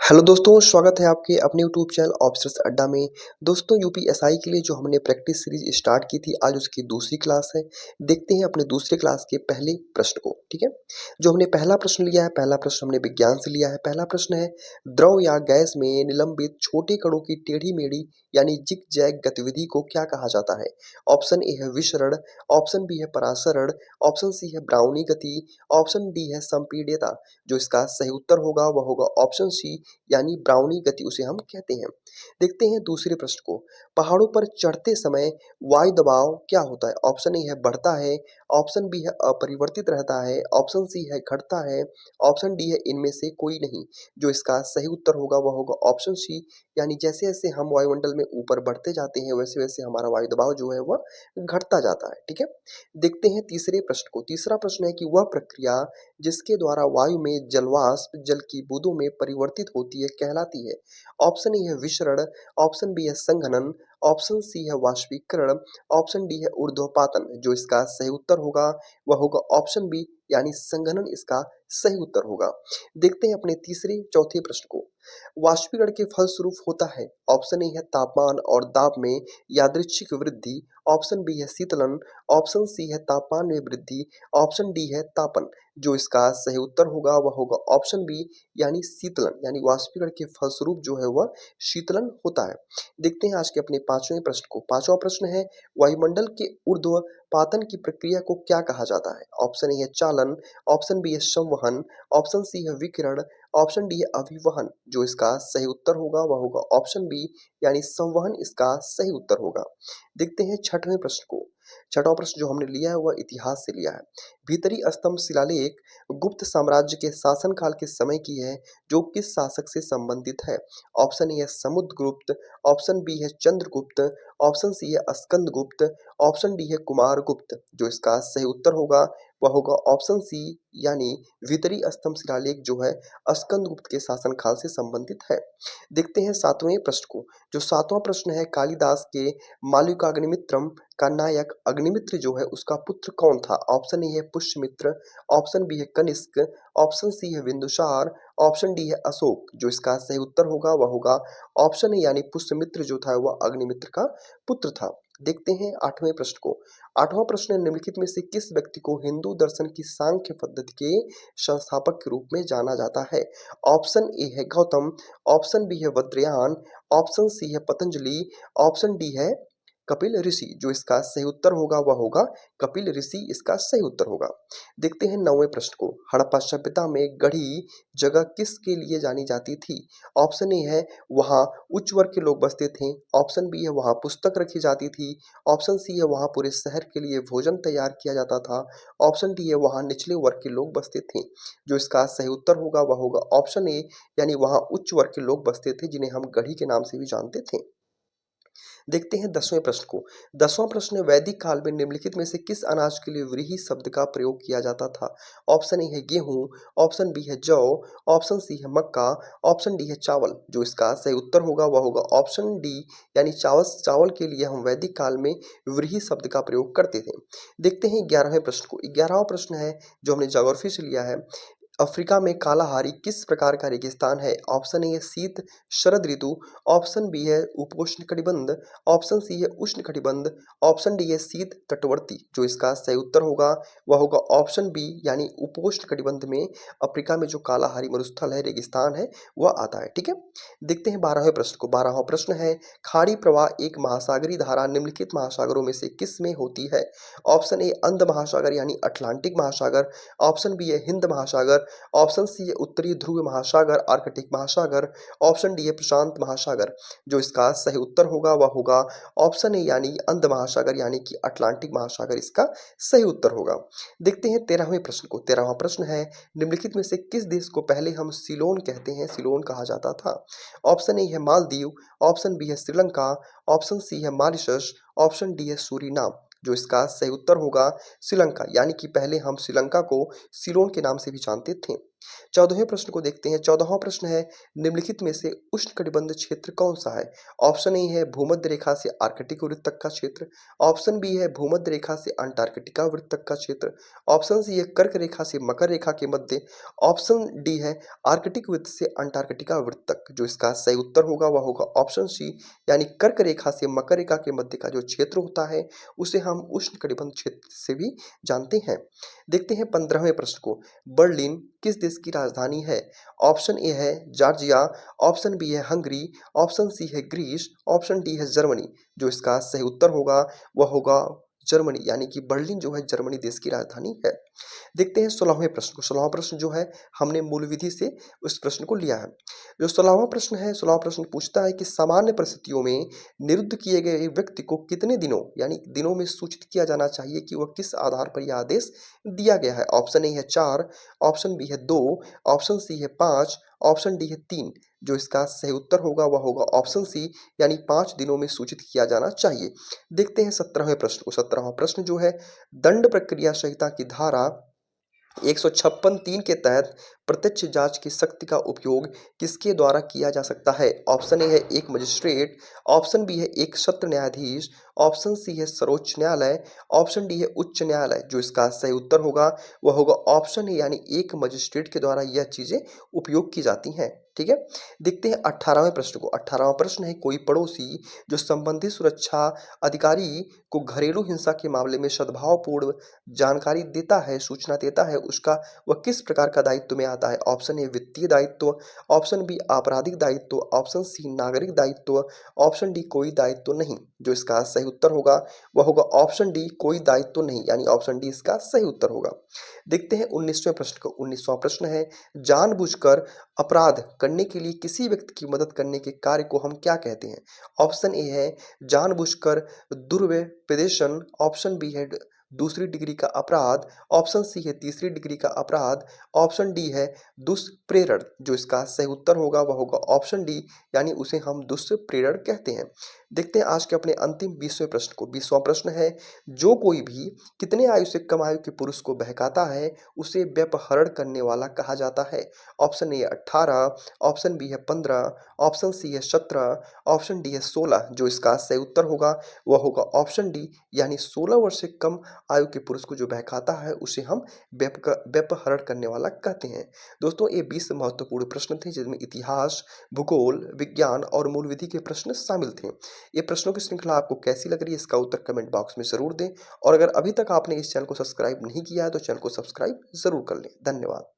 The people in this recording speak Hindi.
हेलो दोस्तों, स्वागत है आपके अपने यूट्यूब चैनल ऑफिसर्स अड्डा में। दोस्तों यूपीएसआई के लिए जो हमने प्रैक्टिस सीरीज स्टार्ट की थी, आज उसकी दूसरी क्लास है। देखते हैं अपने दूसरे क्लास के पहले प्रश्न को, ठीक है। जो हमने पहला प्रश्न लिया है, पहला प्रश्न हमने विज्ञान से लिया है। पहला प्रश्न है, द्रव या गैस में निलंबित छोटे कणों की टेढ़ी मेढ़ी यानी जिग जैग गतिविधि को क्या कहा जाता है। ऑप्शन ए है विसरण, ऑप्शन बी है परासरण, ऑप्शन सी है ब्राउनी गति, ऑप्शन डी है संपीड्यता। जो इसका सही उत्तर होगा वह होगा ऑप्शन सी, यानी ब्राउनी गति उसे हम कहते हैं। देखते हैं दूसरे प्रश्न को। पहाड़ों पर चढ़ते समय वायु दबाव क्या होता है। ऑप्शन ए है बढ़ता है, ऑप्शन बी है अपरिवर्तित रहता है, ऑप्शन सी है घटता है, ऑप्शन डी है इनमें से कोई नहीं। जो इसका सही उत्तर होगा वह होगा ऑप्शन सी, यानी जैसे जैसे हम वायुमंडल में ऊपर बढ़ते जाते हैं वैसे वैसे हमारा वायु दबाव जो है वह घटता जाता है, ठीक है। देखते हैं तीसरे प्रश्न को। तीसरा प्रश्न है कि वह प्रक्रिया जिसके द्वारा वायु में जलवाष्प जल की बूंदों में परिवर्तित होती है कहलाती है। ऑप्शन ए है विसरण, ऑप्शन बी है संघनन, ऑप्शन सी है वाष्पीकरण, ऑप्शन डी है ऊर्ध्वपातन। जो इसका सही उत्तर होगा वह होगा ऑप्शन बी, यानी संघनन इसका सही उत्तर होगा। देखते हैं अपने तीसरे चौथे प्रश्न को। वाष्पीकरण के फलस्वरूप होता है। ऑप्शन ए है तापमान और दाब में यादृच्छिक वृद्धि, ऑप्शन बी है शीतलन, ऑप्शन सी है तापमान में वृद्धि, ऑप्शन डी है तापन। जो इसका सही उत्तर होगा वह होगा ऑप्शन बी, यानी शीतलन, यानी वाष्पीकरण के फलस्वरूप जो है वह शीतलन होता है। देखते हैं आज के अपने पांचवें प्रश्न को। पांचवा प्रश्न है, वायुमंडल के ऊर्ध्वपातन की प्रक्रिया को क्या कहा जाता है। ऑप्शन ए है चालन, ऑप्शन बी है संवहन, ऑप्शन सी है विकिरण, ऑप्शन डी है अभिवहन। जो इसका सही उत्तर होगा वह होगा ऑप्शन बी, यानी संवहन इसका सही उत्तर होगा। देखते हैं छठवें प्रश्न को। छठवां प्रश्न जो हमने लिया है वह इतिहास से लिया है। भीतरी स्तंभ शिलालेख गुप्त साम्राज्य के शासनकाल के समय की है, जो किस शासक से संबंधित है। ऑप्शन ए है समुद्रगुप्त, ऑप्शन बी है चंद्रगुप्त, ऑप्शन सी है स्कंदगुप्त, ऑप्शन डी है कुमारगुप्त। जो इसका सही उत्तर होगा वह होगा ऑप्शन सी, यानी भीतरी स्तंभ शिलालेख जो है स्कंदगुप्त के शासनकाल से संबंधित है। देखते हैं सातवें प्रश्न को। जो सातवां प्रश्न है, कालिदास के मालविकाग्निमित्रम का नायक अग्निमित्र जो है उसका पुत्र कौन था। ऑप्शन ए है पुष्यमित्र, ऑप्शन बी है कनिष्क, ऑप्शन सी है बिंदुसार, ऑप्शन डी है अशोक। जो इसका सही उत्तर होगा वह होगा ऑप्शन ए, यानी पुष्यमित्र जो था वह अग्निमित्र का पुत्र था। देखते हैं आठवें प्रश्न को। आठवां प्रश्न है, निम्नलिखित में से किस व्यक्ति को हिंदू दर्शन की सांख्य पद्धति के संस्थापक के रूप में जाना जाता है। ऑप्शन ए है गौतम, ऑप्शन बी है वज्रयान, ऑप्शन सी है पतंजलि, ऑप्शन डी है कपिल ऋषि। जो इसका सही उत्तर होगा वह होगा कपिल ऋषि, इसका सही उत्तर होगा। देखते हैं नौवें प्रश्न को। हड़प्पा सभ्यता में गढ़ी जगह किसके लिए जानी जाती थी। ऑप्शन ए है वहां उच्च वर्ग के लोग बसते थे, ऑप्शन बी है वहां पुस्तक रखी जाती थी, ऑप्शन सी है वहां पूरे शहर के लिए भोजन तैयार किया जाता था, ऑप्शन डी है वहां निचले वर्ग के लोग बसते थे। जो इसका सही उत्तर होगा वह होगा ऑप्शन ए, यानी वहां उच्च वर्ग के लोग बसते थे जिन्हें हम गढ़ी के नाम से भी जानते थे। देखते हैं दसवें प्रश्न को। दसवां प्रश्न है, वैदिक काल में निम्नलिखित में से किस अनाज के लिए व्रीहि शब्द का प्रयोग किया जाता था। ऑप्शन ए है गेहूं, ऑप्शन बी है जौ, ऑप्शन सी है मक्का, ऑप्शन डी है चावल। जो इसका सही उत्तर होगा वह होगा ऑप्शन डी, यानी चावल चावल के लिए हम वैदिक काल में व्रीहि शब्द का प्रयोग करते थे। देखते हैं 11वें प्रश्न को। 11वां प्रश्न है जो हमने ज्योग्राफी से लिया है। अफ्रीका में कालाहारी किस प्रकार का रेगिस्तान है। ऑप्शन ए है शीत शरद ऋतु, ऑप्शन बी है उपोष्ण कटिबंध, ऑप्शन सी है उष्ण कटिबंध, ऑप्शन डी है शीत तटवर्ती। जो इसका सही उत्तर होगा वह होगा ऑप्शन बी, यानी उपोष्ण कटिबंध में अफ्रीका में जो कालाहारी मरुस्थल है, रेगिस्तान है, वह आता है, ठीक है। देखते हैं 12वें प्रश्न को। 12वां प्रश्न है, खाड़ी प्रवाह एक महासागरीय धारा निम्नलिखित महासागरों में से किस में होती है। ऑप्शन ए अंध महासागर यानी अटलांटिक महासागर, ऑप्शन बी है हिंद महासागर, ऑप्शन सी है उत्तरी ध्रुव महासागर आर्कटिक महासागर, ऑप्शन डी है प्रशांत महासागर। जो इसका सही उत्तर होगा वह होगा ऑप्शन ए, यानी अंध महासागर यानी कि अटलांटिक महासागर इसका सही उत्तर होगा। देखते हैं 13वें प्रश्न को। 13वां प्रश्न है, निम्नलिखित में से किस देश को पहले हम सिलोन कहते हैं, सिलोन कहा जाता था। ऑप्शन ए है मालदीव, ऑप्शन बी है श्रीलंका, ऑप्शन सी है मॉरिशस, ऑप्शन डी है सूरीनाम। जो इसका सही उत्तर होगा श्रीलंका, यानी कि पहले हम श्रीलंका को सिलोन के नाम से भी जानते थे। 14वें प्रश्न को देखते हैं। 14वां प्रश्न है, निम्नलिखित में से उष्णकटिबंध क्षेत्र कौन-सा है? ऑप्शन ए है भूमध्य रेखा से आर्कटिक वृत्त तक का क्षेत्र, ऑप्शन बी है भूमध्य रेखा से अंटार्कटिका वृत्त तक का क्षेत्र, ऑप्शन सी है कर्क रेखा से मकर रेखा के मध्य, ऑप्शन डी है आर्कटिक वृत्त से अंटार्कटिका वृत्त तक। जो इसका सही उत्तर होगा वह होगा ऑप्शन सी, यानी कर्क रेखा से मकर रेखा के मध्य का जो क्षेत्र होता है उसे हम उष्णकटिबंध क्षेत्र से भी जानते हैं। देखते हैं 15वें प्रश्न को। बर्लिन किस देश की राजधानी है? ऑप्शन ए है जॉर्जिया, ऑप्शन बी है हंगरी, ऑप्शन सी है ग्रीस, ऑप्शन डी है जर्मनी। जो इसका सही उत्तर होगा वह होगा जर्मनी, यानी कि बर्लिन जो है जर्मनी देश की राजधानी है। देखते हैं 16वें प्रश्न को। 16वां प्रश्न जो है हमने मूल विधि से उस प्रश्न को लिया है। जो 16वां प्रश्न है, 16वां प्रश्न पूछता है कि सामान्य परिस्थितियों में निरुद्ध किए गए व्यक्ति को कितने दिनों यानी दिनों में सूचित किया जाना चाहिए कि वह किस आधार पर यह आदेश दिया गया है? ऑप्शन ए है 4, ऑप्शन बी है 2, ऑप्शन सी है 5, ऑप्शन डी है 3। जो इसका सही उत्तर होगा वह होगा ऑप्शन सी, यानी 5 दिनों में सूचित किया जाना चाहिए। देखते हैं 17वें प्रश्न को। 17वां प्रश्न जो है, दंड प्रक्रिया संहिता की धारा 156(3) के तहत प्रत्यक्ष जांच की शक्ति का उपयोग किसके द्वारा किया जा सकता है? ऑप्शन ए है एक मजिस्ट्रेट, ऑप्शन बी है एक सत्र न्यायाधीश, ऑप्शन सी है सर्वोच्च न्यायालय, ऑप्शन डी है उच्च न्यायालय। जो इसका सही उत्तर होगा वह होगा ऑप्शन ए, यानी एक मजिस्ट्रेट के द्वारा यह चीजें उपयोग की जाती हैं। ठीक है। देखते हैं 18वें प्रश्न को। 18वां प्रश्न है, कोई पड़ोसी जो संबंधित सुरक्षा अधिकारी को घरेलू हिंसा के मामले में सद्भावपूर्ण जानकारी देता है, सूचना देता है, उसका वह किस प्रकार का दायित्व में आता है? ऑप्शन ए वित्तीय दायित्व, ऑप्शन बी आपराधिक दायित्व, ऑप्शन सी नागरिक दायित्व, ऑप्शन डी कोई दायित्व नहीं। जो इसका सही उत्तर होगा वह होगा ऑप्शन डी कोई दायित्व नहीं, यानी ऑप्शन डी इसका सही उत्तर होगा। देखते हैं 19वें प्रश्न को। 19वां प्रश्न है, जानबूझकर अपराध करने के लिए किसी व्यक्ति की मदद करने के कार्य को हम क्या कहते हैं? ऑप्शन ए है जानबूझकर दुर्व्यपदेशन, ऑप्शन बी है दूसरी डिग्री का अपराध, ऑप्शन सी है तीसरी डिग्री का अपराध, ऑप्शन डी है दुष्प्रेरण। जो इसका सही उत्तर होगा वह होगा ऑप्शन डी, यानी उसे हम दुष्प्रेरण कहते हैं। देखते हैं आज के अपने अंतिम 20वें प्रश्न को। 20वां प्रश्न है, जो कोई भी कितने आयु से कम आयु के पुरुष को बहकाता है उसे व्यपहरण करने वाला कहा जाता है? ऑप्शन ए 18, ऑप्शन बी है 15, ऑप्शन सी है 17, ऑप्शन डी है 16। जो इसका सही उत्तर होगा वह होगा ऑप्शन डी, यानी 16 वर्ष से कम आयु के पुरुष को जो बहकाता है उसे हम व्यपहरण करने वाला कहते हैं। दोस्तों, ये 20 महत्वपूर्ण प्रश्न थे जिसमें इतिहास, भूगोल, विज्ञान और मूल विधि के प्रश्न शामिल थे। ये प्रश्नों की श्रृंखला आपको कैसी लग रही है, इसका उत्तर कमेंट बॉक्स में जरूर दें, और अगर अभी तक आपने इस चैनल को सब्सक्राइब नहीं किया है तो चैनल को सब्सक्राइब जरूर कर लें। धन्यवाद।